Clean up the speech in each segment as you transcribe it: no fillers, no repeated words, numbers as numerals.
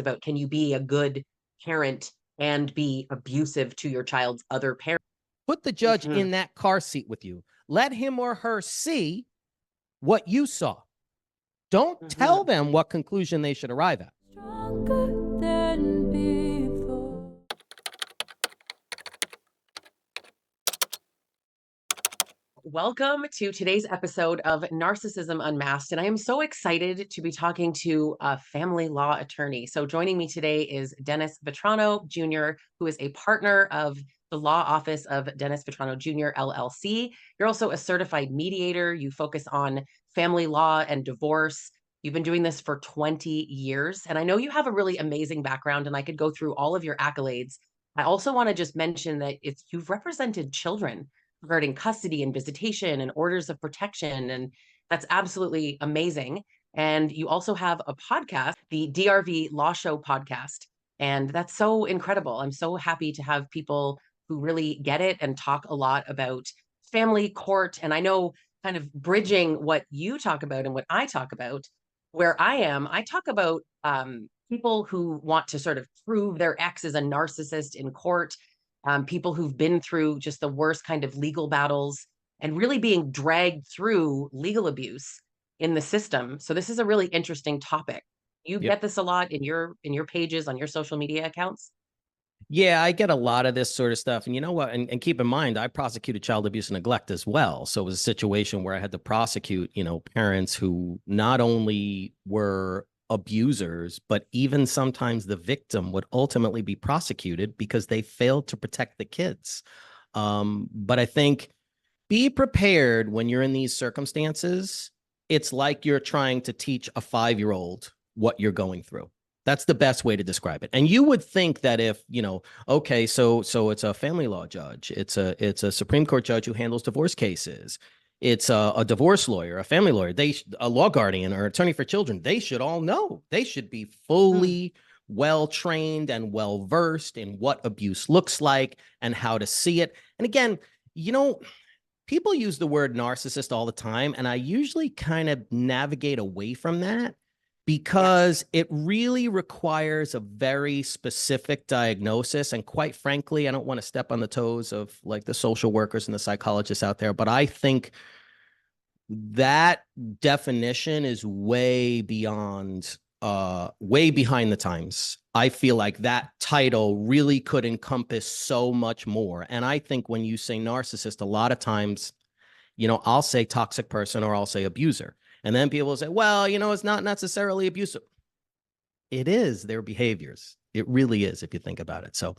about, can you be a good parent and be abusive to your child's other parent? Put the judge Mhm. in that car seat with you. Let him or her see what you saw. Don't tell Mhm. them what conclusion they should arrive at. Stronger than before. Welcome to today's episode of Narcissism Unmasked. And I am so excited to be talking to a family law attorney. So, joining me today is Dennis Vetrano Jr., who is a partner of the law office of Dennis Vetrano Jr., LLC. You're also a certified mediator. You focus on family law and divorce. You've been doing this for 20 years. And I know you have a really amazing background, and I could go through all of your accolades. I also want to just mention that you've represented children regarding custody and visitation and orders of protection. And that's absolutely amazing. And you also have a podcast, the DRV Law Show podcast. And that's so incredible. I'm so happy to have people who really get it and talk a lot about family court. And I know, kind of bridging what you talk about and what I talk about, where I talk about people who want to sort of prove their ex is a narcissist in court, people who've been through just the worst kind of legal battles and really being dragged through legal abuse in the system. So this is a really interesting topic. You Yep. get this a lot in your pages on your social media accounts. Yeah, I get a lot of this sort of stuff. And you know what? And keep in mind, I prosecuted child abuse and neglect as well. So it was a situation where I had to prosecute, parents who not only were abusers, but even sometimes the victim would ultimately be prosecuted because they failed to protect the kids. But I think be prepared when you're in these circumstances. It's like you're trying to teach a 5-year-old what you're going through. That's the best way to describe it. And you would think that if, okay, so it's a family law judge, it's a Supreme Court judge who handles divorce cases, it's a divorce lawyer, a family lawyer, a law guardian or attorney for children, they should all know. They should be fully well trained and well versed in what abuse looks like and how to see it. And again, people use the word narcissist all the time, and I usually kind of navigate away from that because it really requires a very specific diagnosis. And quite frankly, I don't want to step on the toes of like the social workers and the psychologists out there, but I think that definition is way behind the times. I feel like that title really could encompass so much more. And I think when you say narcissist, a lot of times, I'll say toxic person or I'll say abuser. And then people will say, well, it's not necessarily abusive. It is their behaviors. It really is, if you think about it. So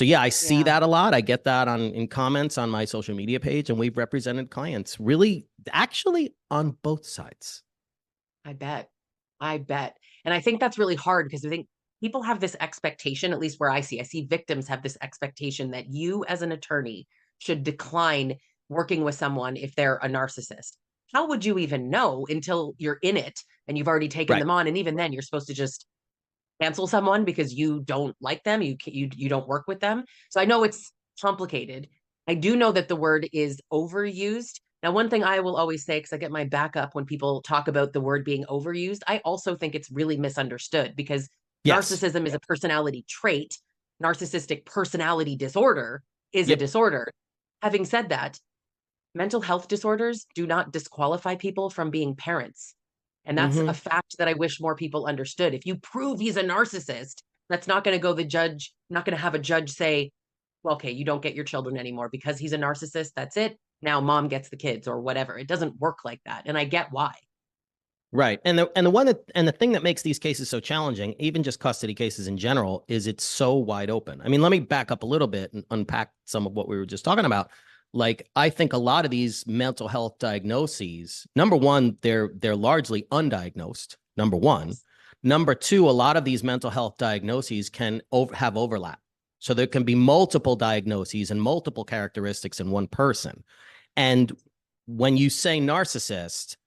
yeah, I see that a lot. I get that in comments on my social media page, and we've represented clients really actually on both sides. I bet. And I think that's really hard because I think people have this expectation, at least where I see victims have this expectation that you as an attorney should decline working with someone if they're a narcissist. How would you even know until you're in it and you've already taken Right. them on? And even then, you're supposed to just cancel someone because you don't like them, you don't work with them. So I know it's complicated. I do know that the word is overused. Now, one thing I will always say, because I get my back up when people talk about the word being overused, I also think it's really misunderstood because Yes. narcissism is a personality trait. Narcissistic personality disorder is a Yep. disorder. Having said that, mental health disorders do not disqualify people from being parents. And that's a fact that I wish more people understood. If you prove he's a narcissist, that's not going to go the judge, not going to have a judge say, well, okay, you don't get your children anymore because he's a narcissist. That's it. Now mom gets the kids or whatever. It doesn't work like that. And I get why. Right. And the thing that makes these cases so challenging, even just custody cases in general, is it's so wide open. I mean, let me back up a little bit and unpack some of what we were just talking about. Like, I think a lot of these mental health diagnoses, number one, they're largely undiagnosed. Number one. Number two, a lot of these mental health diagnoses can have overlap. So there can be multiple diagnoses and multiple characteristics in one person. And when you say narcissist,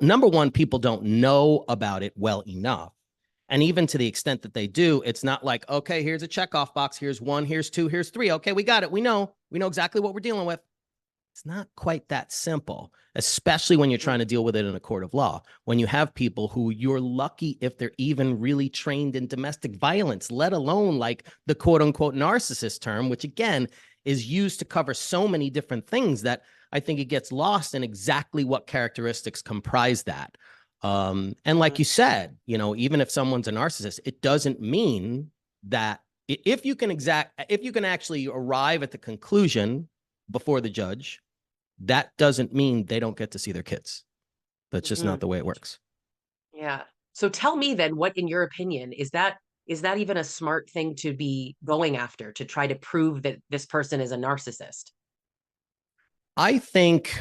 number one, people don't know about it well enough. And even to the extent that they do, it's not like, okay, here's a checkoff box. Here's 1, here's 2, here's 3. Okay, we got it. We know exactly what we're dealing with. It's not quite that simple, especially when you're trying to deal with it in a court of law. When you have people who you're lucky if they're even really trained in domestic violence, let alone like the quote unquote narcissist term, which again is used to cover so many different things that I think it gets lost in exactly what characteristics comprise that. And like you said, you know, even if someone's a narcissist, it doesn't mean that if you can actually arrive at the conclusion before the judge, that doesn't mean they don't get to see their kids. That's just not the way it works. Yeah. So tell me then, what, in your opinion, is that even a smart thing to be going after, to try to prove that this person is a narcissist? I think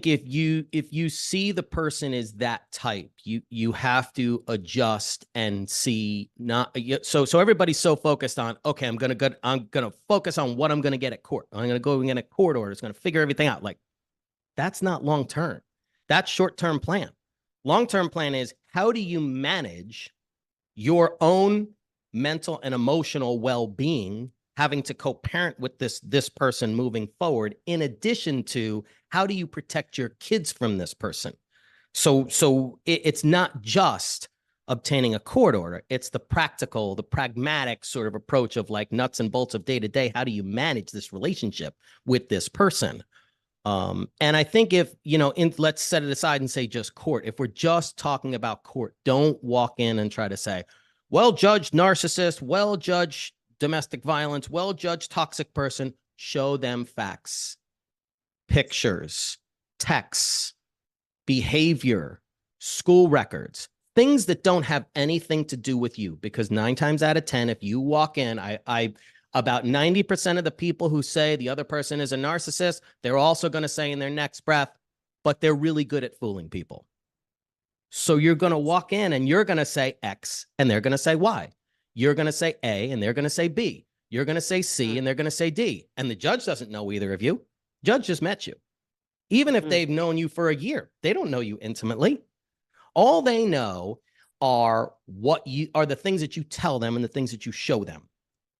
if you see the person is that type, you have to adjust and see not so everybody's so focused on, okay, I'm gonna focus on what I'm gonna get at court. I'm gonna go and get a court order. It's gonna figure everything out. Like, that's not long term. That's short term plan. Long term plan is, how do you manage your own mental and emotional well being, having to co-parent with this person moving forward, in addition to how do you protect your kids from this person? So it's not just obtaining a court order. It's the practical, the pragmatic sort of approach of like nuts and bolts of day to day. How do you manage this relationship with this person? And I think if, you know, let's set it aside and say just court. If we're just talking about court, don't walk in and try to say, well, judge narcissist, well, judge domestic violence, well, judge toxic person. Show them facts, pictures, texts, behavior, school records, things that don't have anything to do with you. Because 9 times out of 10, if you walk in, about 90% of the people who say the other person is a narcissist, they're also going to say in their next breath, but they're really good at fooling people. So you're going to walk in and you're going to say X and they're going to say Y. You're going to say A and they're going to say B. You're going to say C and they're going to say D. And the judge doesn't know either of you. Judge just met you. Even if they've known you for a year, they don't know you intimately. All they know are the things that you tell them and the things that you show them.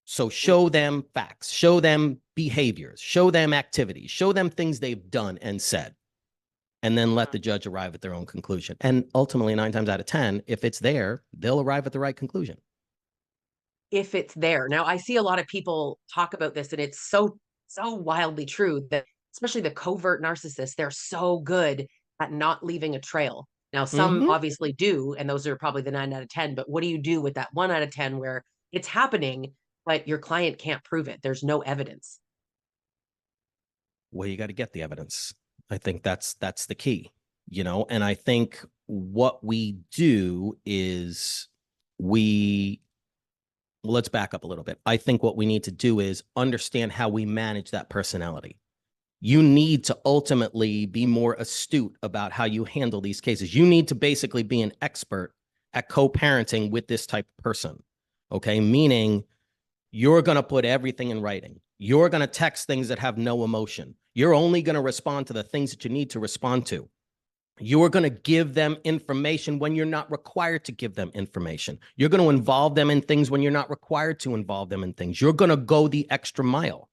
So show them facts, show them behaviors, show them activities, show them things they've done and said, and then let the judge arrive at their own conclusion. And ultimately, 9 times out of 10, if it's there, they'll arrive at the right conclusion. If it's there. Now, I see a lot of people talk about this, and it's so wildly true that especially the covert narcissists, they're so good at not leaving a trail. Now, some obviously do, and those are probably the 9 out of 10, but what do you do with that 1 out of 10 where it's happening, but your client can't prove it? There's no evidence. Well, you got to get the evidence. I think that's the key, you know, and I think what we do is let's back up a little bit. I think what we need to do is understand how we manage that personality. You need to ultimately be more astute about how you handle these cases. You need to basically be an expert at co-parenting with this type of person. Okay. Meaning you're going to put everything in writing. You're going to text things that have no emotion. You're only going to respond to the things that you need to respond to. You're going to give them information when you're not required to give them information. You're going to involve them in things when you're not required to involve them in things. You're going to go the extra mile.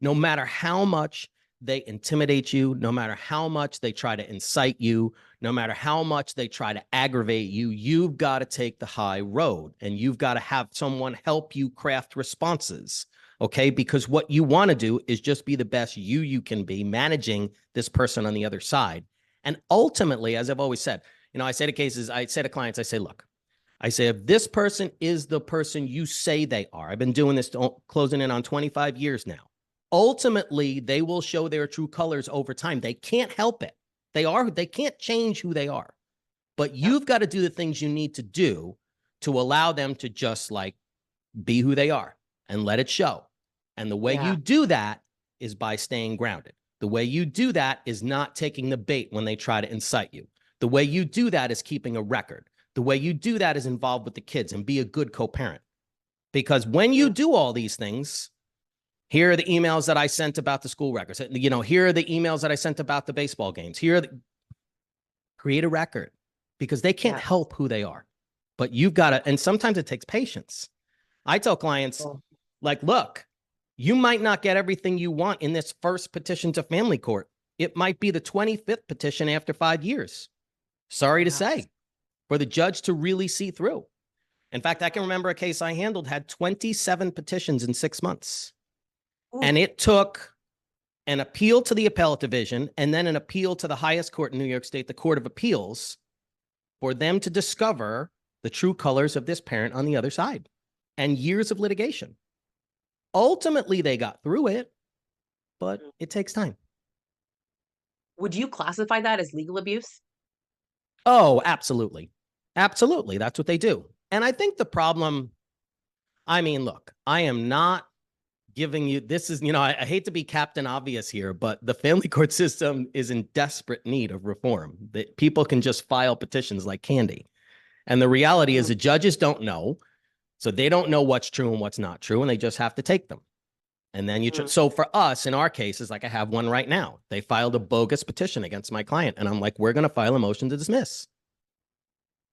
No matter how much they intimidate you, no matter how much they try to incite you, no matter how much they try to aggravate you, you've got to take the high road and you've got to have someone help you craft responses. Okay, because what you want to do is just be the best you can be, managing this person on the other side. And ultimately, as I've always said, you know, I say to clients, I say, look, I say, if this person is the person you say they are, I've been doing this closing in on 25 years now. Ultimately, they will show their true colors over time. They can't help it. They can't change who they are. But you've got to do the things you need to do to allow them to just like be who they are and let it show. And the way you do that is by staying grounded. The way you do that is not taking the bait when they try to incite you. The way you do that is keeping a record. The way you do that is involved with the kids and be a good co-parent. Because when you do all these things, here are the emails that I sent about the school records. You know, here are the emails that I sent about the baseball games. Create a record, because they can't help who they are. But you've got to, and sometimes it takes patience. I tell clients, like, look, You might not get everything you want in this first petition to family court. It might be the 25th petition after 5 years. Sorry to say, for the judge to really see through. In fact, I can remember a case I handled had 27 petitions in 6 months. Ooh. And it took an appeal to the appellate division and then an appeal to the highest court in New York State, the Court of Appeals, for them to discover the true colors of this parent on the other side, and years of litigation. Ultimately, they got through it, but it takes time. Would you classify that as legal abuse? Oh, absolutely. Absolutely. That's what they do. And I think the problem, I mean, look, I am not giving you, this is, I hate to be Captain Obvious here, but the family court system is in desperate need of reform. That people can just file petitions like candy. And the reality is the judges don't know. So they don't know what's true and what's not true, and they just have to take them. And then so for us, in our cases, like I have one right now, they filed a bogus petition against my client. And I'm like, we're going to file a motion to dismiss.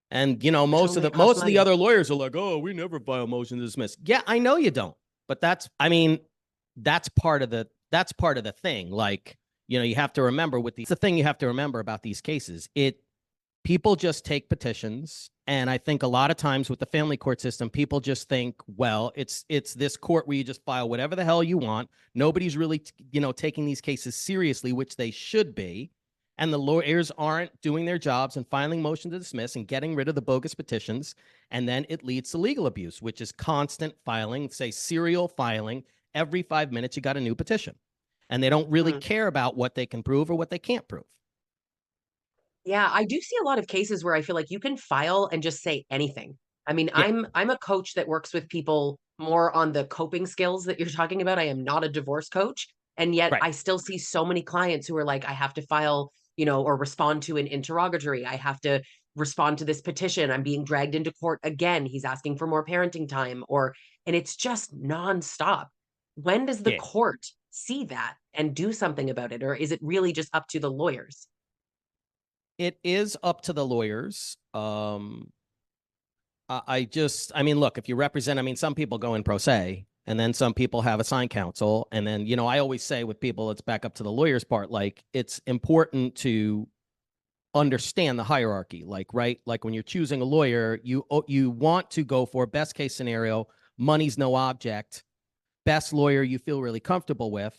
And, most of the other lawyers are like, oh, we never file a motion to dismiss. Yeah, I know you don't. But that's part of the thing. Like, you have to remember the thing you have to remember about these cases. People just take petitions. And I think a lot of times with the family court system, people just think, well, it's this court where you just file whatever the hell you want. Nobody's really, taking these cases seriously, which they should be. And the lawyers aren't doing their jobs and filing motion to dismiss and getting rid of the bogus petitions. And then it leads to legal abuse, which is constant filing, say serial filing. Every 5 minutes, you got a new petition. And they don't really care about what they can prove or what they can't prove. Yeah, I do see a lot of cases where I feel like you can file and just say anything. I mean, Yeah. I'm a coach that works with people more on the coping skills that you're talking about. I am not a divorce coach. And yet Right. I still see so many clients who are like, I have to file, or respond to an interrogatory. I have to respond to this petition. I'm being dragged into court again. He's asking for more parenting time, and it's just nonstop. When does the Yeah. court see that and do something about it? Or is it really just up to the lawyers? It is up to the lawyers. I mean, look, if you represent, some people go in pro se, and then some people have assigned counsel. And then, I always say with people, it's back up to the lawyer's part. Like, it's important to understand the hierarchy. Like, right? Like when you're choosing a lawyer, you want to go for best case scenario, money's no object, best lawyer you feel really comfortable with.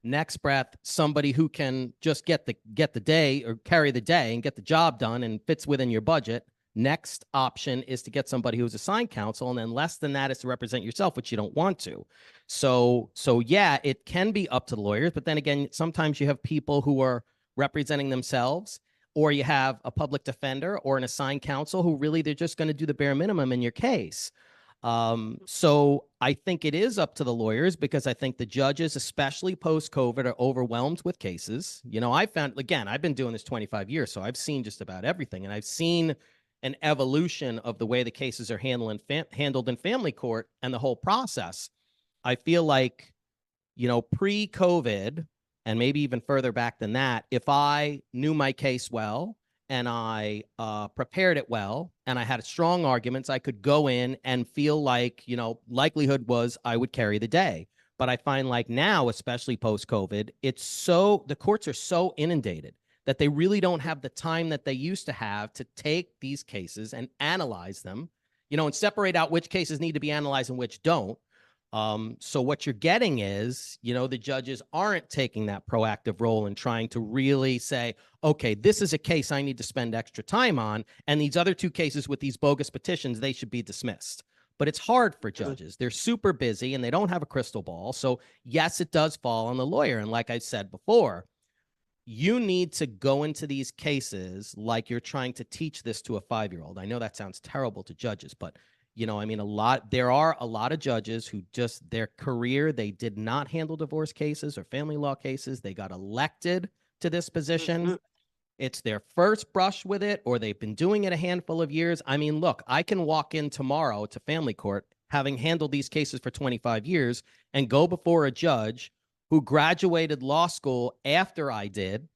Next breath, somebody who can just get the day or carry the day and get the job done and fits within your budget. Next option is to get somebody who's assigned counsel, and then less than that is to represent yourself, which you don't want to. So yeah, it can be up to the lawyers, but then again, sometimes you have people who are representing themselves, or you have a public defender or an assigned counsel who really they're just going to do the bare minimum in your case. So I think it is up to the lawyers, because I think the judges, especially post-COVID, are overwhelmed with cases. I found, again, I've been doing this 25 years, so I've seen just about everything, and I've seen an evolution of the way the cases are handled in family court and the whole process. I feel like, pre-COVID, and maybe even further back than that, if I knew my case well and I prepared it well and I had strong arguments, I could go in and feel like, likelihood was I would carry the day. But I find like now, especially post-COVID, the courts are so inundated that they really don't have the time that they used to have to take these cases and analyze them, and separate out which cases need to be analyzed and which don't. So what you're getting is, the judges aren't taking that proactive role and trying to really say, okay, this is a case I need to spend extra time on, and these other two cases with these bogus petitions, they should be dismissed. But it's hard for judges. They're super busy and they don't have a crystal ball. So yes, it does fall on the lawyer. And like I said before, you need to go into these cases like you're trying to teach this to a 5-year-old. I know that sounds terrible to judges, but there are a lot of judges who just their career, they did not handle divorce cases or family law cases. They got elected to this position. It's their first brush with it, or they've been doing it a handful of years. I mean, look, I can walk in tomorrow to family court, having handled these cases for 25 years, and go before a judge who graduated law school after I did,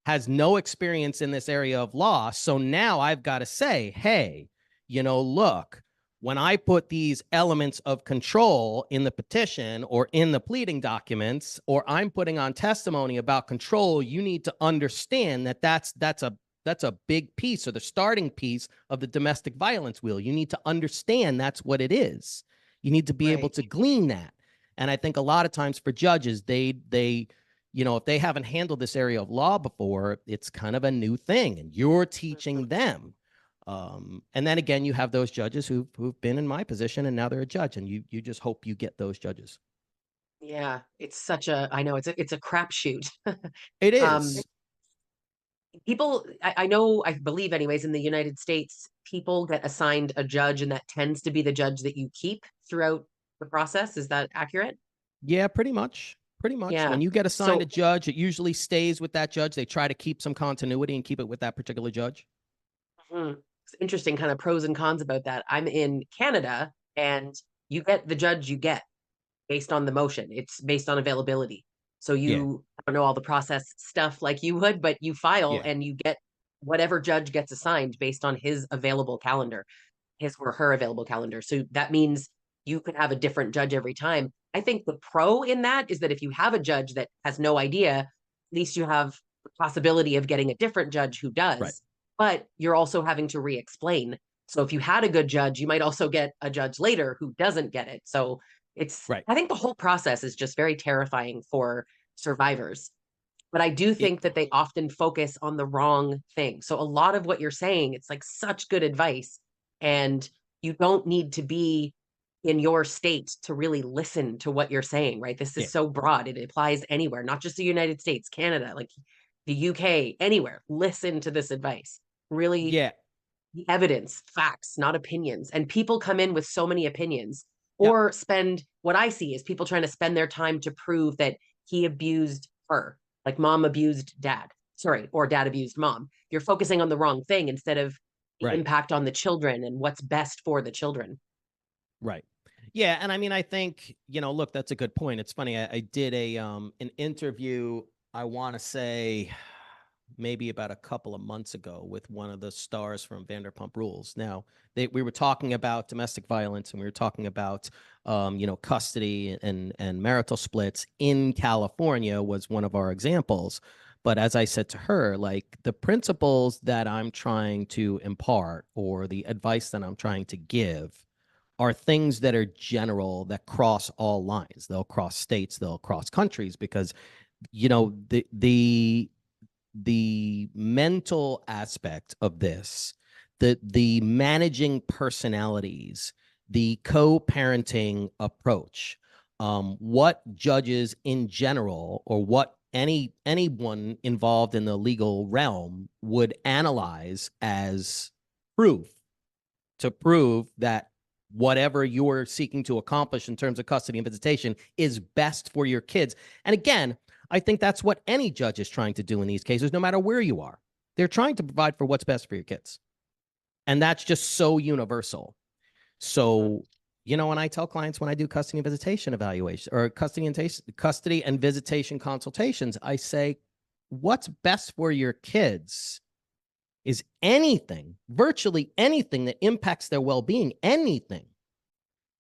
has no experience in this area of law. So now I've got to say, hey, look, when I put these elements of control in the petition or in the pleading documents, or I'm putting on testimony about control, you need to understand that that's a big piece, or the starting piece of the domestic violence wheel. You need to understand that's what it is. You need to be able Right. to glean that. And I think a lot of times for judges, they if they haven't handled this area of law before, it's kind of a new thing, and you're teaching them. And then again, you have those judges who've been in my position and now they're a judge, and you just hope you get those judges. Yeah, it's such a, I know it's a crapshoot. It Um, is. people, I know, I believe anyways, in the United States, people get assigned a judge, and that tends to be the judge that you keep throughout the process. Is that accurate? Yeah, pretty much. Pretty much. Yeah. When you get assigned a So judge, it usually stays with that judge. They try to keep some continuity and keep it with that particular judge. it's interesting kind of pros and cons about that. I'm in Canada, and you get the judge you get based on the motion. It's based on availability. So Yeah. I don't know all the process stuff like you would, but you file Yeah. and you get whatever judge gets assigned based on his available calendar, his or her available calendar. So that means you could have a different judge every time. I think the pro in that is that if you have a judge that has no idea, at least you have the possibility of getting a different judge who Right. does, but you're also having to re-explain. So if you had a good judge, you might also get a judge later who doesn't get it. So Right. I think the whole process is just very terrifying for survivors. But I do It, think that they often focus on the wrong thing. So a lot of what you're saying, it's like such good advice. And you don't need to be in your state to really listen to what you're saying, right? This yeah. is so broad. It applies anywhere, not just the United States, Canada, like the UK, anywhere. Listen to this advice. Really, Yeah. the evidence, facts, not opinions. And people come in with so many opinions, Yeah. or spend, what I see is people trying to spend their time to prove that he abused her, like mom abused dad, sorry, or dad abused mom. You're focusing on the wrong thing instead of the Right. impact on the children and what's best for the children. Right. Yeah, and I mean, I think, look, that's a good point. It's funny. I did an interview, I want to say maybe about a couple of months ago, with one of the stars from Vanderpump Rules. Now, we were talking about domestic violence, and we were talking about custody and marital splits in California was one of our examples. But as I said to her, like, the principles that I'm trying to impart, or the advice that I'm trying to give, are things that are general, that cross all lines. They'll cross states, they'll cross countries, because the mental aspect of this, the managing personalities, the co-parenting approach, what judges in general, or what anyone involved in the legal realm would analyze as proof, to prove that whatever you're seeking to accomplish in terms of custody and visitation is best for your kids. And again, I think that's what any judge is trying to do in these cases, no matter where you are. They're trying to provide for what's best for your kids. And that's just so universal. So, when I tell clients, when I do custody and visitation evaluation, or custody and visitation consultations, I say, what's best for your kids is anything, virtually anything that impacts their well-being, anything.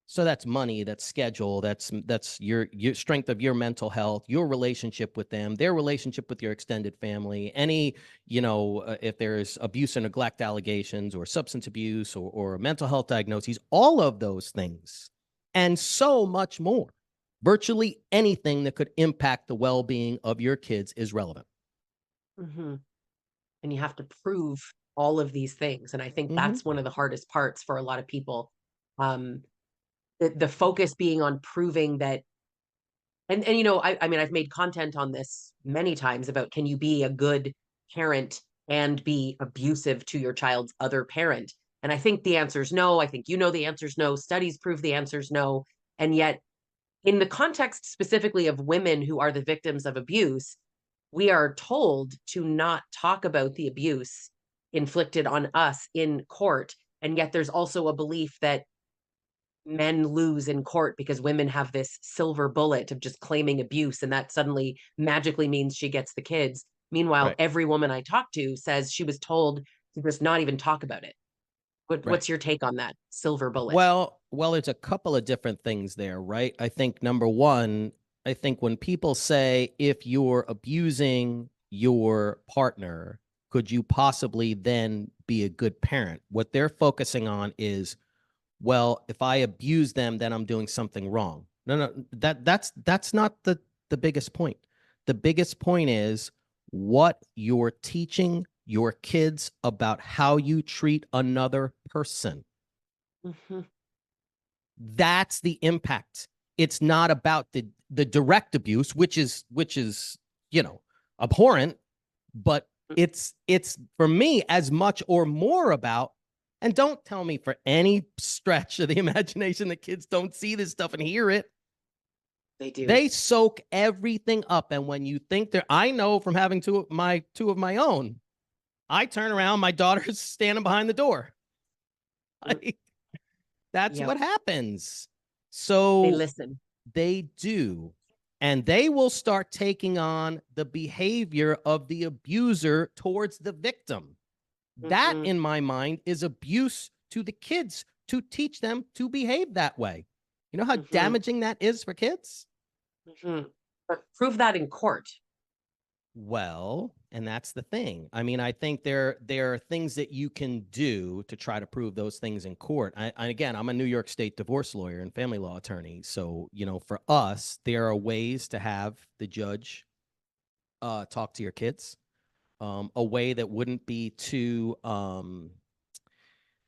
So that's money, that's schedule, that's your strength of your mental health, your relationship with them, their relationship with your extended family, any, if there's abuse or neglect allegations, or substance abuse, or mental health diagnoses, all of those things, and so much more. Virtually anything that could impact the well-being of your kids is relevant. Mm-hmm. And you have to prove all of these things. And I think Mm-hmm. that's one of the hardest parts for a lot of people. Um, the focus being on proving that, and I mean, I've made content on this many times about, can you be a good parent and be abusive to your child's other parent? And I think the answer is no. I think the answer is no. Studies prove the answer is no. And yet, in the context specifically of women who are the victims of abuse, we are told to not talk about the abuse inflicted on us in court. And yet there's also a belief that men lose in court because women have this silver bullet of just claiming abuse, and that suddenly magically means she gets the kids. Meanwhile, Right. every woman I talk to says she was told to just not even talk about it. Right. What's your take on that silver bullet? Well, it's a couple of different things there, right? I think number one, I think when people say if you're abusing your partner, could you possibly then be a good parent? What they're focusing on is, well, if I abuse them, then I'm doing something wrong. No, that's not the biggest point. The biggest point is what you're teaching your kids about how you treat another person. Hmm. That's the impact. It's not about the direct abuse, which is abhorrent, but it's for me as much or more about. And don't tell me for any stretch of the imagination that kids don't see this stuff and hear it. They do. They soak everything up, and when you think they're, I know from having two of my own, I turn around, my daughter's standing behind the door. That's Yep. what happens. They So listen. they do. And they will start taking on the behavior of the abuser towards the victim. That, Mhm. in my mind, is abuse to the kids to teach them to behave that way. You know how Mhm. damaging that is for kids? Mhm. But prove that in court. Well, and that's the thing. I mean, I think there are things that you can do to try to prove those things in court. Again, I'm a New York State divorce lawyer and family law attorney. So, for us, there are ways to have the judge talk to your kids, a way that wouldn't be too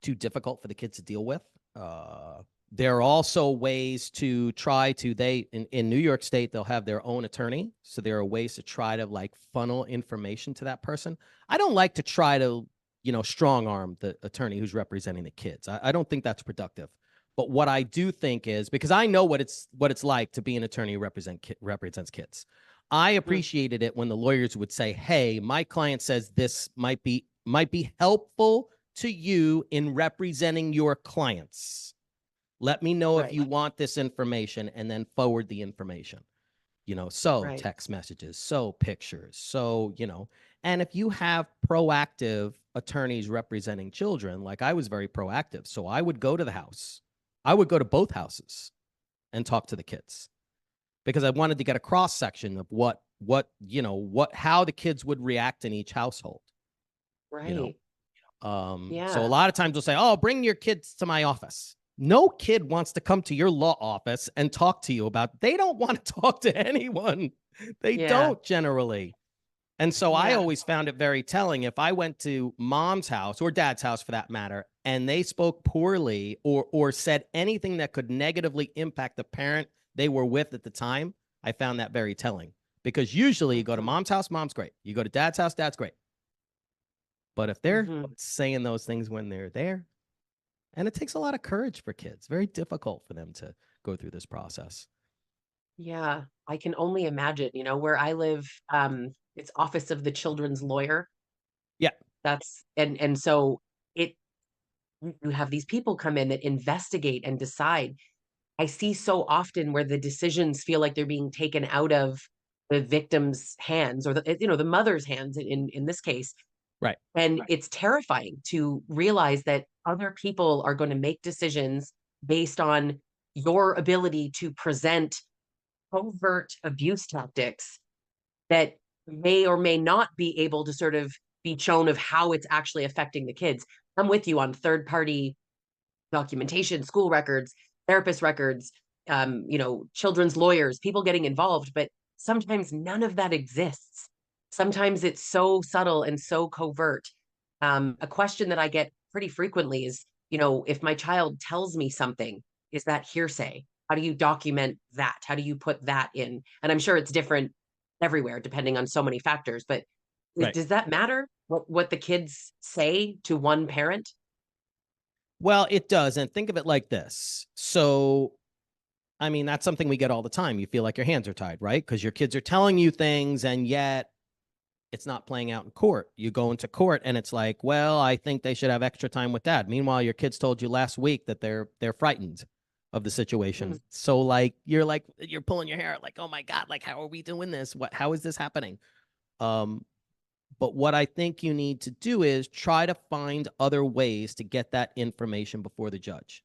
difficult for the kids to deal with. There are also ways to try to in New York State, they'll have their own attorney. So there are ways to try to like funnel information to that person. I don't like to try to, strong arm the attorney who's representing the kids. I don't think that's productive. But what I do think is, because I know what it's like to be an attorney who represents kids. I appreciated it when the lawyers would say, "Hey, my client says this might be helpful to you in representing your clients. Let me know if Right. you want this information," and then forward the information. So Right. text messages, so pictures, so, and if you have proactive attorneys representing children, like I was very proactive. So I would go to the house. I would go to both houses and talk to the kids because I wanted to get a cross section of how the kids would react in each household, you know? Right. So a Yeah. lot of times they'll say, "Oh, bring your kids to my office." No kid wants to come to your law office and talk to you about, they don't want to talk to anyone. They Yeah. don't generally. And so I Yeah. always found it very telling if I went to mom's house or dad's house for that matter, and they spoke poorly or said anything that could negatively impact the parent they were with at the time. I found that very telling because usually you go to Mhm. mom's house, mom's great. You go to dad's house, dad's great. But if they're Mhm. saying those things when they're there, and it takes a lot of courage for kids, very difficult for them to go through this process. Yeah. I can only imagine, where I live, it's Office of the Children's Lawyer. Yeah, And so it you have these people come in that investigate and decide. I see so often where the decisions feel like they're being taken out of the victim's hands or the mother's hands in this case. right. And it's terrifying to realize that other people are going to make decisions based on your ability to present covert abuse tactics that may or may not be able to sort of be shown of how it's actually affecting the kids. I'm with you on third party documentation, school records, therapist records, children's lawyers, people getting involved, but sometimes none of that exists. Sometimes it's so subtle and so covert. A question that I get pretty frequently is, if my child tells me something, is that hearsay? How do you document that? How do you put that in? And I'm sure it's different everywhere depending on so many factors, but Right. does that matter what the kids say to one parent? Well, it does. And think of it like this. So, I mean, that's something we get all the time. You feel like your hands are tied, right? Because your kids are telling you things and yet it's not playing out in court. You go into court and it's like, well, I think they should have extra time with dad. Meanwhile, your kids told you last week that they're frightened of the situation. So like you're pulling your hair like, "Oh my God, like how are we doing this? How is this happening?" But what I think you need to do is try to find other ways to get that information before the judge.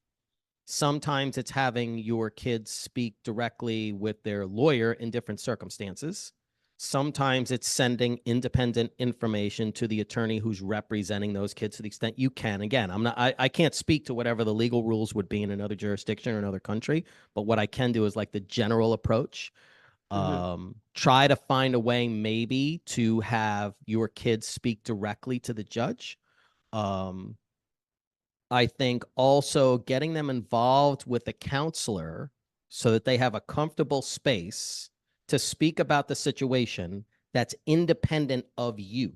Sometimes it's having your kids speak directly with their lawyer in different circumstances. Sometimes it's sending independent information to the attorney who's representing those kids to the extent you can. Again, I can't speak to whatever the legal rules would be in another jurisdiction or another country, but what I can do is like the general approach. Try to find a way maybe to have your kids speak directly to the judge. I think also getting them involved with a counselor so that they have a comfortable space to speak about the situation that's independent of you.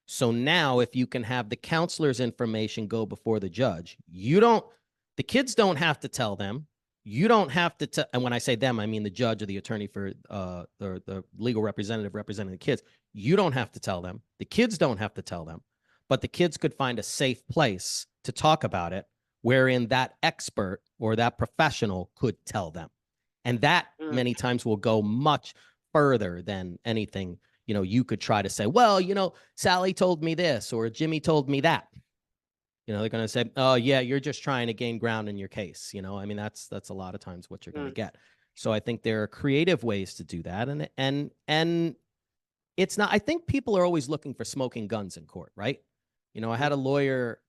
So now if you can have the counselor's information go before the judge, the kids don't have to tell them. You don't have to tell, and when I say them, I mean the judge or the attorney for the legal representative representing the kids. You don't have to tell them. The kids don't have to tell them. But the kids could find a safe place to talk about it wherein that expert or that professional could tell them. And that many times will go much further than anything, you could try to say, well, Sally told me this or Jimmy told me that. They're going to say, oh, yeah, you're just trying to gain ground in your case. I mean, that's a lot of times what you're going to get. So I think there are creative ways to do that. And it's not, I think people are always looking for smoking guns in court, right? I had a lawyer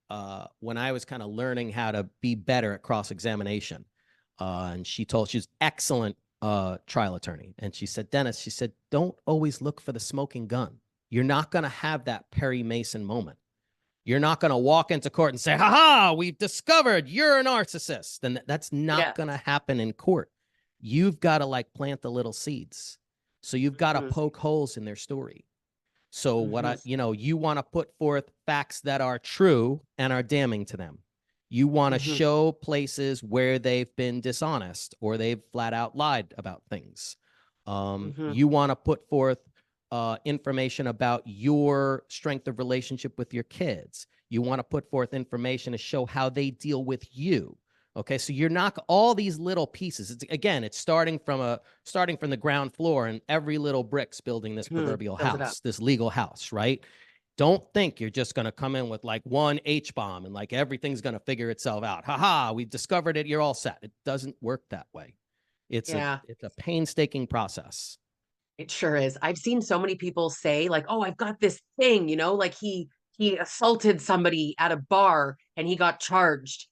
when I was kind of learning how to be better at cross-examination. And she's excellent trial attorney. And she said, Dennis, she said, don't always look for the smoking gun. You're not going to have that Perry Mason moment. You're not going to walk into court and say, ha, we've discovered you're a narcissist. And that's not going to happen in court. You've got to plant the little seeds. So you've got to poke holes in their story. So what you want to put forth facts that are true and are damning to them. You want to show places where they've been dishonest or they've flat out lied about things. You want to put forth information about your strength of relationship with your kids. You want to put forth information to show how they deal with you. Okay, so you're not all these little pieces. It's starting from the ground floor, and every little brick's building this proverbial house, this legal house, right? Don't think you're just going to come in with one H-bomb and everything's going to figure itself out. Ha, we've discovered it. You're all set. It doesn't work that way. It's a painstaking process. It sure is. I've seen so many people say oh, I've got this thing, he assaulted somebody at a bar and he got charged.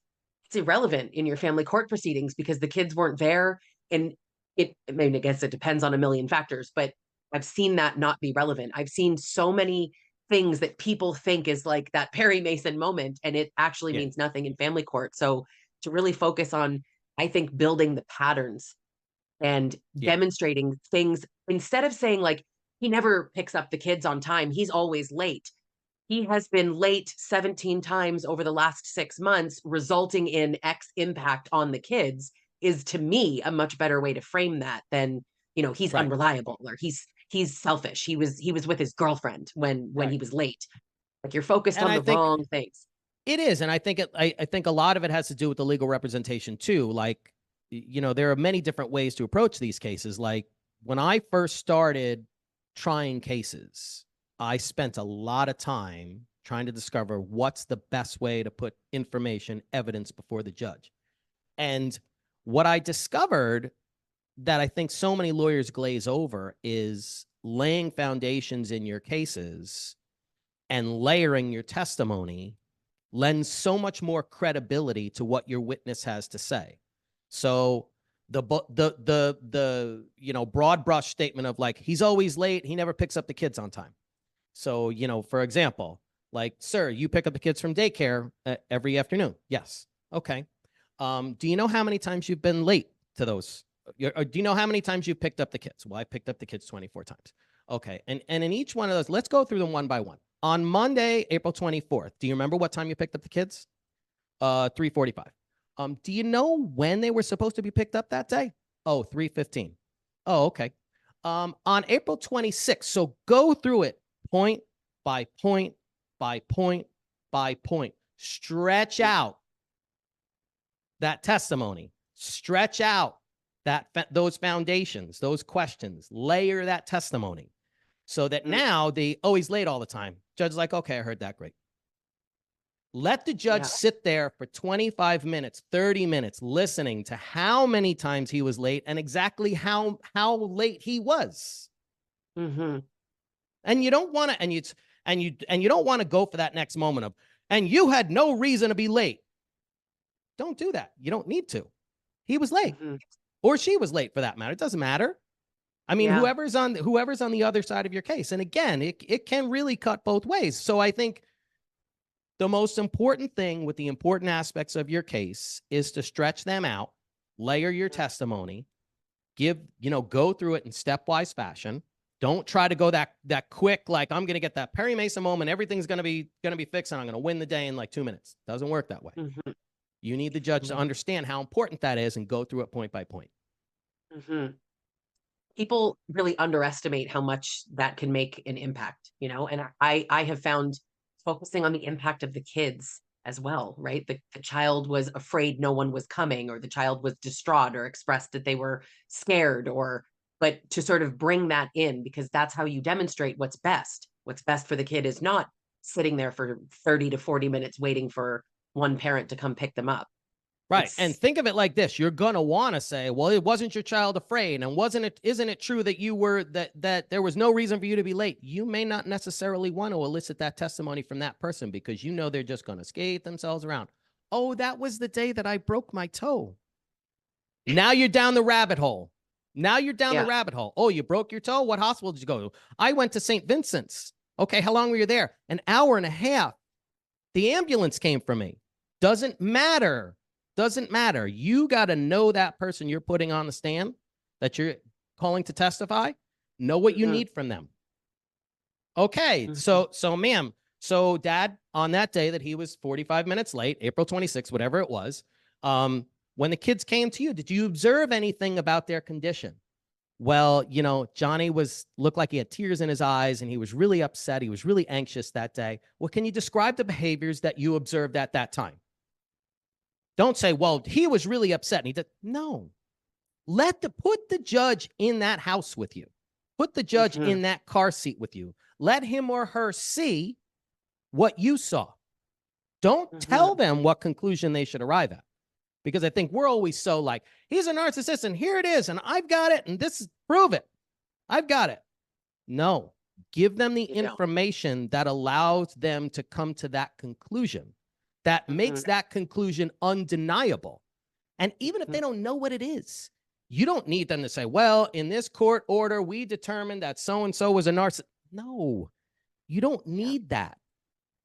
It's irrelevant in your family court proceedings because the kids weren't there. And I guess it depends on a million factors, but I've seen that not be relevant. I've seen so many things that people think is that Perry Mason moment, and it actually means nothing in family court. So to really focus on, I think, building the patterns and demonstrating things instead of saying he never picks up the kids on time. He's always late. He has been late 17 times over the last 6 months, resulting in X impact on the kids, is to me a much better way to frame that than, he's unreliable or he's selfish. He was with his girlfriend when he was late. You're focused on the wrong things. It is. And I think I think a lot of it has to do with the legal representation too. There are many different ways to approach these cases. When I first started trying cases, I spent a lot of time trying to discover what's the best way to put information, evidence before the judge. And what I discovered that I think so many lawyers glaze over is laying foundations in your cases and layering your testimony lends so much more credibility to what your witness has to say. So the broad brush statement of he's always late, he never picks up the kids on time. So, for example, sir, you pick up the kids from daycare every afternoon. Yes. Okay. Do you know how many times you've been late to those? Or do you know how many times you've picked up the kids? Well, I picked up the kids 24 times. Okay. And in each one of those, let's go through them one by one. On Monday, April 24th, do you remember what time you picked up the kids? 3:45. Do you know when they were supposed to be picked up that day? Oh, 3:15. Oh, okay. On April 26th, so go through it point by point by point by point. Stretch out that testimony. Stretch out those foundations, those questions. Layer that testimony. So that now he's late all the time. Judge is like, okay, I heard that. Great. Let the judge sit there for 25 minutes, 30 minutes, listening to how many times he was late and exactly how late he was. Mm-hmm. And you don't want to, and you don't want to go for that next moment of, and you had no reason to be late. Don't do that. You don't need to. He was late, or she was late for that matter. It doesn't matter. I mean, whoever's on the other side of your case. And again, it can really cut both ways. So I think the most important thing with the important aspects of your case is to stretch them out, layer your testimony, go through it in stepwise fashion. Don't try to go that quick, like I'm going to get that Perry Mason moment. Everything's going to be fixed and I'm going to win the day in like 2 minutes. Doesn't work that way. Mm-hmm. You need the judge to understand how important that is and go through it point by point. Mm-hmm. People really underestimate how much that can make an impact, and I have found focusing on the impact of the kids as well, right? The child was afraid no one was coming, or the child was distraught or expressed that they were scared, but to sort of bring that in, because that's how you demonstrate what's best. What's best for the kid is not sitting there for 30 to 40 minutes waiting for one parent to come pick them up. Right. And think of it like this. You're going to want to say, well, it wasn't your child afraid. And isn't it true that you were, that there was no reason for you to be late? You may not necessarily want to elicit that testimony from that person because they're just going to skate themselves around. Oh, that was the day that I broke my toe. Now you're down the rabbit hole. The rabbit hole. Oh, you broke your toe? What hospital did you go to? I went to St. Vincent's. Okay. How long were you there? An hour and a half. The ambulance came for me. Doesn't matter. You got to know that person you're putting on the stand, that you're calling to testify. Know what you need from them. Okay. So ma'am, dad, on that day that he was 45 minutes late, April 26th, whatever it was, when the kids came to you, did you observe anything about their condition? Well, Johnny looked like he had tears in his eyes and he was really upset. He was really anxious that day. Well, can you describe the behaviors that you observed at that time? Don't say, well, he was really upset. And he did. No. Put the judge in that house with you. Put the judge in that car seat with you. Let him or her see what you saw. Don't tell them what conclusion they should arrive at. Because I think we're always so like, he's a narcissist and here it is and I've got it and prove it. I've got it. No. Give them the information that allows them to come to that conclusion. That makes that conclusion undeniable. And even if they don't know what it is, you don't need them to say, well, in this court order, we determined that so-and-so was a narcissist. No, you don't need that.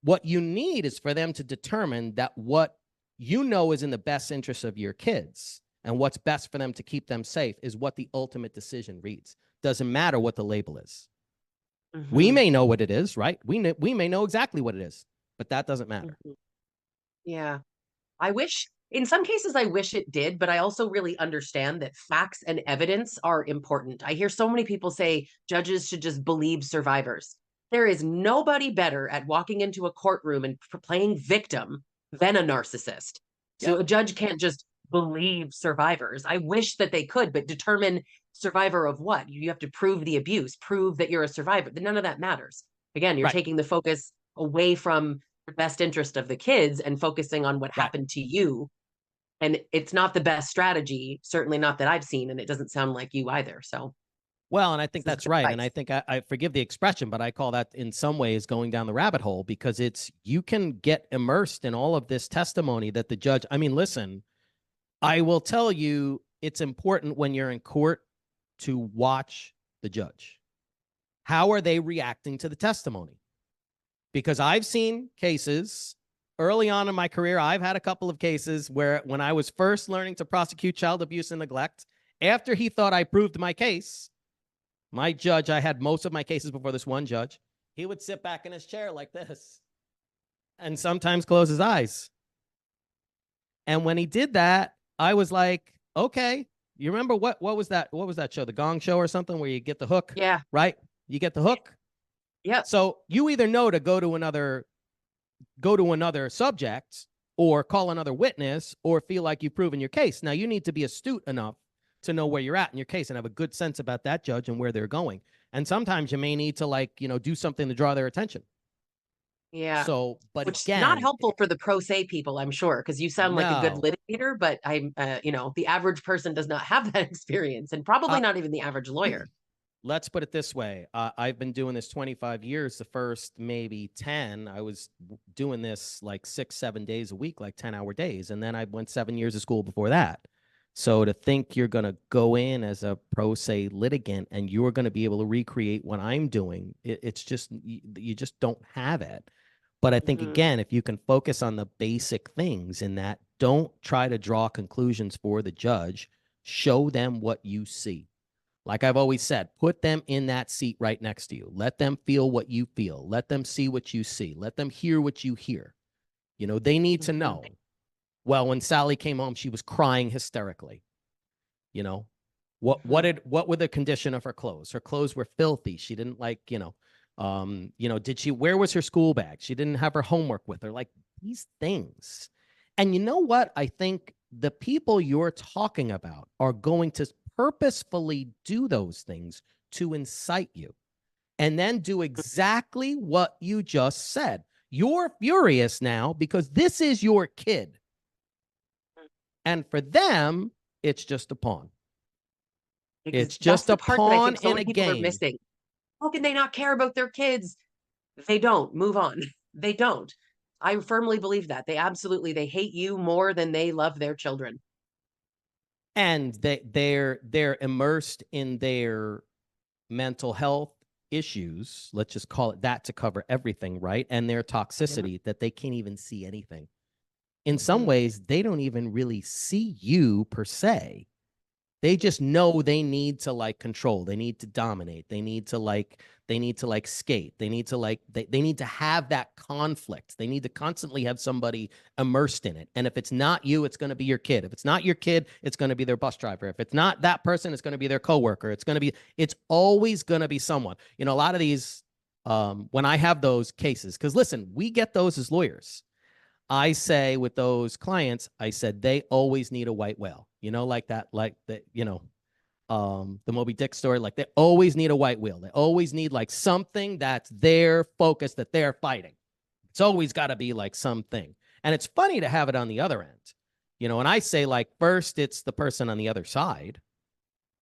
What you need is for them to determine that what is in the best interest of your kids and what's best for them to keep them safe is what the ultimate decision reads. Doesn't matter what the label is. We may know what it is, right? We may know exactly what it is, but that doesn't matter. Yeah. In some cases, I wish it did, but I also really understand that facts and evidence are important. I hear so many people say judges should just believe survivors. There is nobody better at walking into a courtroom and playing victim than a narcissist. So a judge can't just believe survivors. I wish that they could, but determine survivor of what? You have to prove the abuse, prove that you're a survivor. None of that matters. Again, you're taking the focus away from the best interest of the kids and focusing on what happened to you. And it's not the best strategy, certainly not that I've seen, and it doesn't sound like you either. So, well, and I think that's right. And I think I forgive the expression, but I call that in some ways going down the rabbit hole because you can get immersed in all of this testimony that the judge, listen, I will tell you, it's important when you're in court to watch the judge. How are they reacting to the testimony? Because I've seen cases early on in my career. I've had a couple of cases where when I was first learning to prosecute child abuse and neglect, after he thought I proved my case, my judge, I had most of my cases before this one judge, he would sit back in his chair like this and sometimes close his eyes. And when he did that, I was like, okay, you remember what was that? What was that show? The Gong Show or something where you get the hook? Yeah. Right? You get the hook? Yeah. So you either know to go to another subject or call another witness or feel like you've proven your case. Now you need to be astute enough to know where you're at in your case and have a good sense about that judge and where they're going. And sometimes you may need to, like, do something to draw their attention. Yeah. So, but Which is not again, helpful for the pro se people, I'm sure, because you sound like a good no. litigator, but the average person does not have that experience, and probably Uh, not even the average lawyer. let's put it this way. I've been doing this 25 years. The first maybe 10, I was doing this like 6, 7 days a week, like 10-hour days. And then I went 7 years of school before that. So to think you're going to go in as a pro se litigant and you're going to be able to recreate what I'm doing, it's just, you just don't have it. But I think, Mhm. again, if you can focus on the basic things in that, don't try to draw conclusions for the judge, show them what you see. Like I've always said, put them in that seat right next to you. Let them feel what you feel. Let them see what you see. Let them hear what you hear. They need to Mhm. know. Well, when Sally came home, she was crying hysterically. You know, what Mhm. what were the condition of her clothes? Her clothes were filthy. She didn't like, where was her school bag? She didn't have her homework with her. Like these things. And you know what? I think the people you're talking about are going to purposefully do those things to incite you and then do exactly what you just said. You're furious now because this is your kid. And for them, it's just a pawn. It's That's just the a part that I think pawn so in many a people are game. missing. How can they not care about their kids? They don't. Move on. They don't. I firmly believe that. They hate you more than they love their children. And they're immersed in their mental health issues. Let's just call it that to cover everything, right? And their Yeah. toxicity that they can't even see anything. In some Mhm. ways, they don't even really see you per se. They just know they need to like control. They need to dominate. They need to like skate. They need to have that conflict. They need to constantly have somebody immersed in it. And if it's not you, it's going to be your kid. If it's not your kid, it's going to be their bus driver. If it's not that person, it's going to be their coworker. It's always going to be someone. A lot of these, when I have those cases, because listen, we get those as lawyers. I say with those clients, I said they always need a white whale, like that, the Moby Dick story. Like they always need a white whale. They always need like something that's their focus that they're fighting. It's always got to be like something. And it's funny to have it on the other end, and I say like first it's the person on the other side.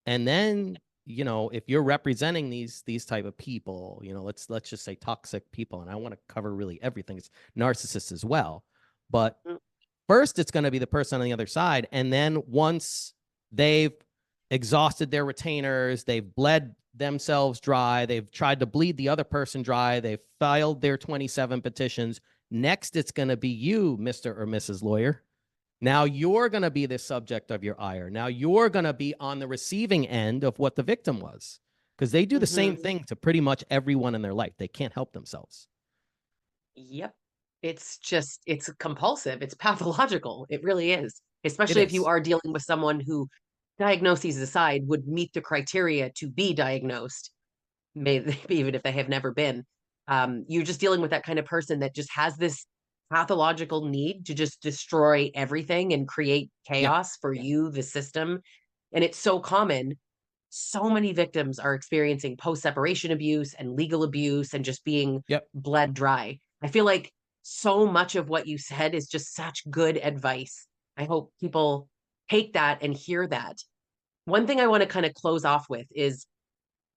And then, if you're representing these type of people, let's just say toxic people, and I want to cover really everything. It's narcissists as well. But Mm. first it's going to be the person on the other side. And then once they've exhausted their retainers, they've bled themselves dry, they've tried to bleed the other person dry, they've filed their 27 petitions. Next, it's going to be you, Mr. or Mrs. Lawyer. Now you're going to be the subject of your ire. Now you're going to be on the receiving end of what the victim was, because they do the same Mhm. thing to pretty much everyone in their life. They can't help themselves. Yep. It's compulsive. It's pathological. It really is. It Especially if you is. are dealing with someone who, diagnoses aside, would meet the criteria to be diagnosed, maybe even if they have never been. You're just dealing with that kind of person that just has this pathological need to just destroy everything and create Yep. chaos for you, the system. And it's so common. So many victims are experiencing post separation abuse and legal abuse and just being Yep. bled dry. I feel like so much of what you said is just such good advice. I hope people take that and hear that. One thing I want to kind of close off with is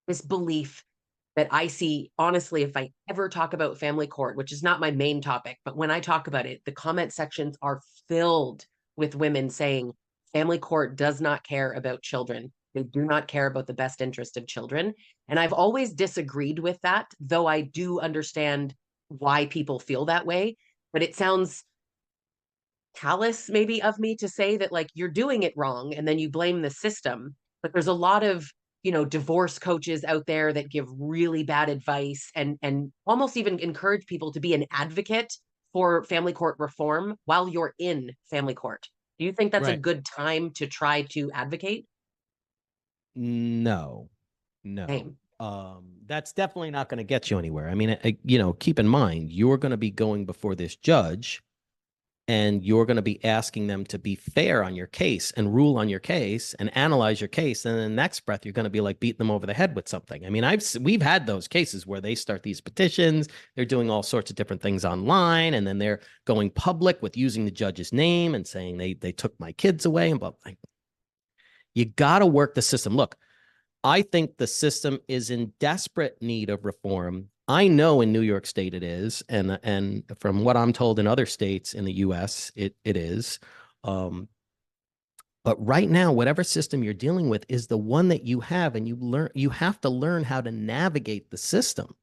this belief that I see, honestly, if I ever talk about family court, which is not my main topic, but when I talk about it, the comment sections are filled with women saying family court does not care about children. They do not care about the best interest of children. And I've always disagreed with that, though I do understand why people feel that way. But it sounds callous maybe of me to say that like you're doing it wrong and then you blame the system, but there's a lot of divorce coaches out there that give really bad advice and almost even encourage people to be an advocate for family court reform while you're in family court. Do you think that's a Right. good time to try to advocate? No, no. Same. That's definitely not going to get you anywhere. I mean, keep in mind, you're going to be going before this judge and you're going to be asking them to be fair on your case and rule on your case and analyze your case. And in the next breath, you're going to be like beating them over the head with something. I mean, we've had those cases where they start these petitions, they're doing all sorts of different things online, and then they're going public with using the judge's name and saying they took my kids away. And but like, you got to work the system. Look, I think the system is in desperate need of reform. I know in New York State it is, and from what I'm told in other states in the U.S., it is. But right now, whatever system you're dealing with is the one that you have, and you have to learn how to navigate the system.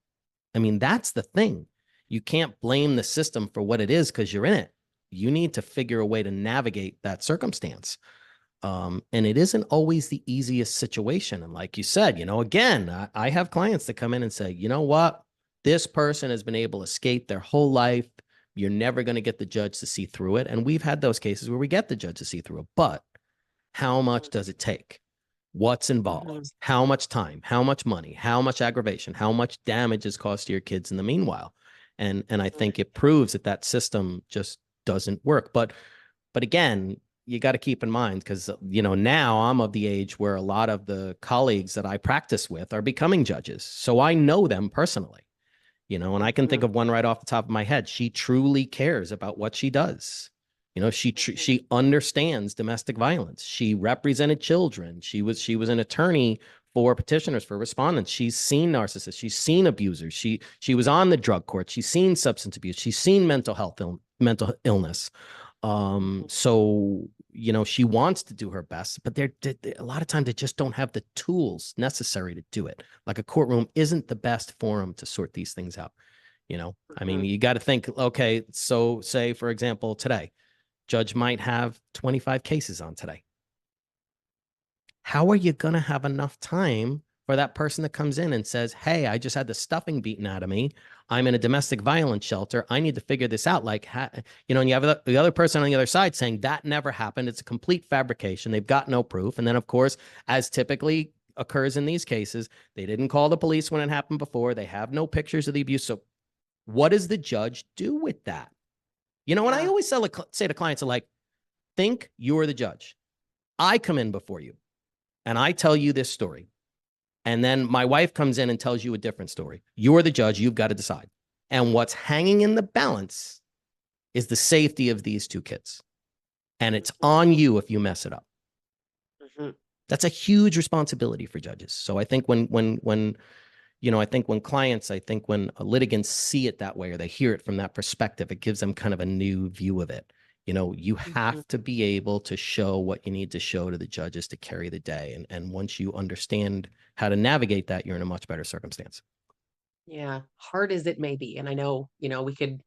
I mean, that's the thing. You can't blame the system for what it is because you're in it. You need to figure a way to navigate that circumstance. And it isn't always the easiest situation. And like you said, again, I have clients that come in and say, you know what? This person has been able to skate their whole life. You're never going to get the judge to see through it. And we've had those cases where we get the judge to see through it. But how much does it take? What's involved? How much time? How much money? How much aggravation? How much damage is caused to your kids in the meanwhile? And I think it proves that system just doesn't work. But again, you got to keep in mind, because, now I'm of the age where a lot of the colleagues that I practice with are becoming judges. So I know them personally, and I can think of one right off the top of my head. She truly cares about what she does. She understands domestic violence. She represented children. She was an attorney for petitioners, for respondents. She's seen narcissists. She's seen abusers. She was on the drug court. She's seen substance abuse. She's seen mental illness. So, she wants to do her best, but a lot of times they just don't have the tools necessary to do it. Like a courtroom isn't the best forum to sort these things out. I mean, you got to think, okay, so say, for example, today, judge might have 25 cases on today. How are you going to have enough time for that person that comes in and says, hey, I just had the stuffing beaten out of me. I'm in a domestic violence shelter. I need to figure this out. Like, and you have the other person on the other side saying that never happened. It's a complete fabrication. They've got no proof. And then, of course, as typically occurs in these cases, they didn't call the police when it happened before. They have no pictures of the abuse. So what does the judge do with that? And I always say to clients, like, think you're the judge. I come in before you and I tell you this story. And then my wife comes in and tells you a different story. You're the judge. You've got to decide. And what's hanging in the balance is the safety of these two kids. And it's on you if you mess it up. That's a huge responsibility for judges. So I think when litigants see it that way, or they hear it from that perspective, it gives them kind of a new view of it. You have to be able to show what you need to show to the judges to carry the day. And once you understand how to navigate that, you're in a much better circumstance. Yeah. Hard as it may be. And I know, we could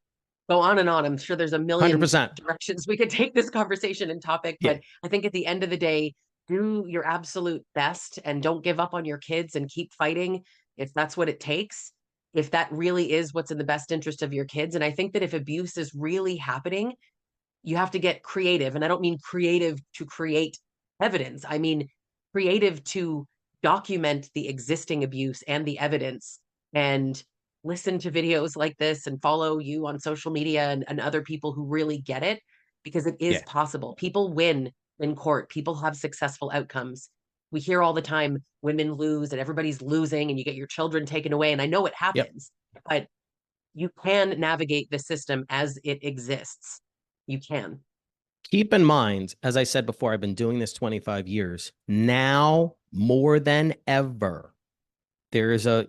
go on and on. I'm sure there's a million 100%. directions we could take this conversation and topic, but I think at the end of the day, do your absolute best and don't give up on your kids and keep fighting if that's what it takes, if that really is what's in the best interest of your kids. And I think that if abuse is really happening, you have to get creative. And I don't mean creative to create evidence. I mean creative to document the existing abuse and the evidence, and listen to videos like this and follow you on social media and other people who really get it, because it is possible. People win in court. People have successful outcomes. We hear all the time women lose and everybody's losing and you get your children taken away. And I know it happens, but you can navigate the system as it exists. You can. Keep in mind, as I said before, I've been doing this 25 years. Now, more than ever, there is I've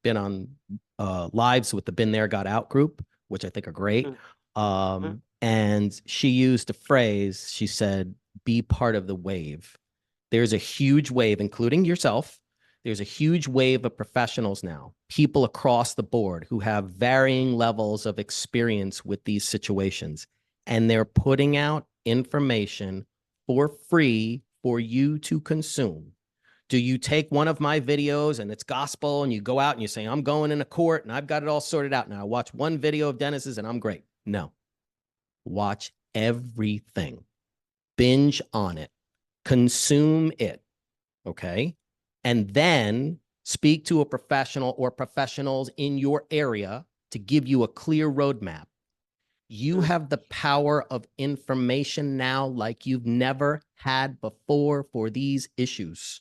been on lives with the Been There, Got Out group, which I think are great. And she used a phrase, she said, be part of the wave. There's a huge wave, including yourself. There's a huge wave of professionals now, people across the board who have varying levels of experience with these situations. And they're putting out information for free for you to consume. Do you take one of my videos and it's gospel and you go out and you say, I'm going into court and I've got it all sorted out now. I watch one video of Dennis's and I'm great. No. Watch everything. Binge on it. Consume it. Okay? And then speak to a professional or professionals in your area to give you a clear roadmap. You have the power of information now like you've never had before for these issues.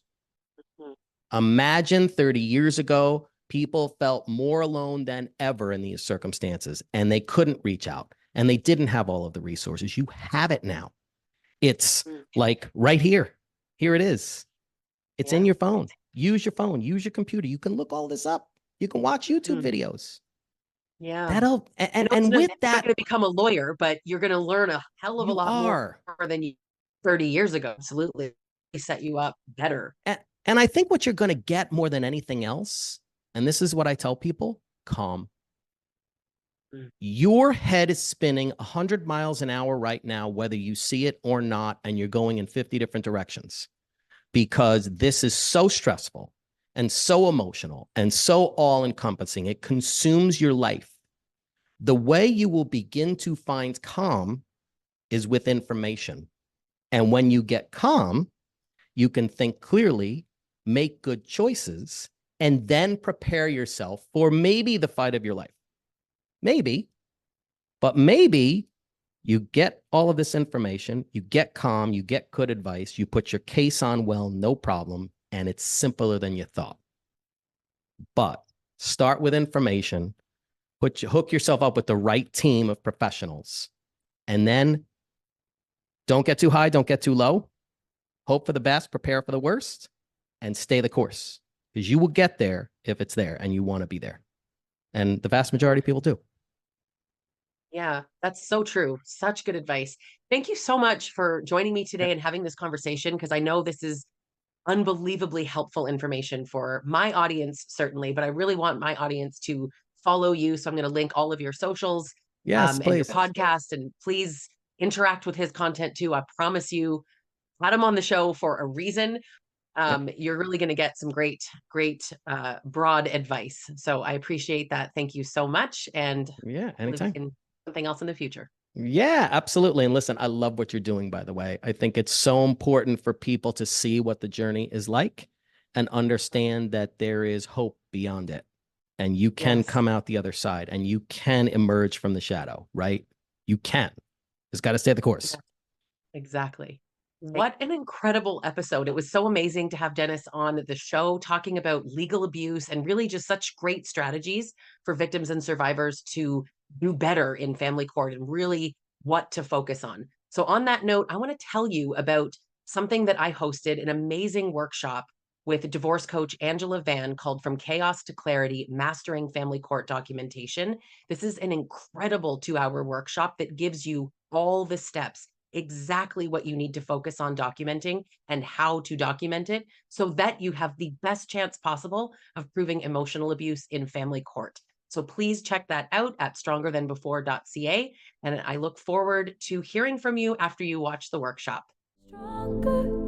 Imagine 30 years ago, people felt more alone than ever in these circumstances, and they couldn't reach out, and they didn't have all of the resources. You have it now. It's like right here. Here it is. It's in your phone. Use your phone. Use your computer. You can look all this up. You can watch YouTube videos. Yeah. That'll and with you're that, not going to become a lawyer, but you're going to learn a hell of a you lot are. more than you 30 years ago. Absolutely. Set you up better. And I think what you're going to get more than anything else, and this is what I tell people, calm. Your head is spinning 100 miles an hour right now, whether you see it or not, and you're going in 50 different directions because this is so stressful and so emotional and so all-encompassing. It consumes your life. The way you will begin to find calm is with information. And when you get calm, you can think clearly, make good choices, and then prepare yourself for maybe the fight of your life. Maybe, but maybe you get all of this information, you get calm, you get good advice, you put your case on well, no problem, and it's simpler than you thought. But start with information, hook yourself up with the right team of professionals, and then don't get too high, don't get too low. Hope for the best, prepare for the worst, and stay the course because you will get there if it's there and you want to be there. And the vast majority of people do. Yeah, that's so true. Such good advice. Thank you so much for joining me today and having this conversation because I know this is unbelievably helpful information for my audience, certainly, but I really want my audience to follow you. So I'm going to link all of your socials Yes, and your please. podcast, and please interact with his content too. I promise you, had him on the show for a reason. You're really going to get some great broad advice. So I appreciate that. Thank you so much. And Yeah, anytime. in something else in the future. Yeah, absolutely. And listen, I love what you're doing, by the way. I think it's so important for people to see what the journey is like and understand that there is hope beyond it. And you can come out the other side and you can emerge from the shadow, right? You can. Just got to stay the course. Exactly. What an incredible episode. It was so amazing to have Dennis on the show talking about legal abuse and really just such great strategies for victims and survivors to do better in family court and really what to focus on. So on that note, I want to tell you about something that I hosted, an amazing workshop with divorce coach Angela Van called From Chaos to Clarity, Mastering Family Court Documentation. This is an incredible 2-hour workshop that gives you all the steps, exactly what you need to focus on documenting and how to document it so that you have the best chance possible of proving emotional abuse in family court. So please check that out at strongerthanbefore.ca. And I look forward to hearing from you after you watch the workshop. Stronger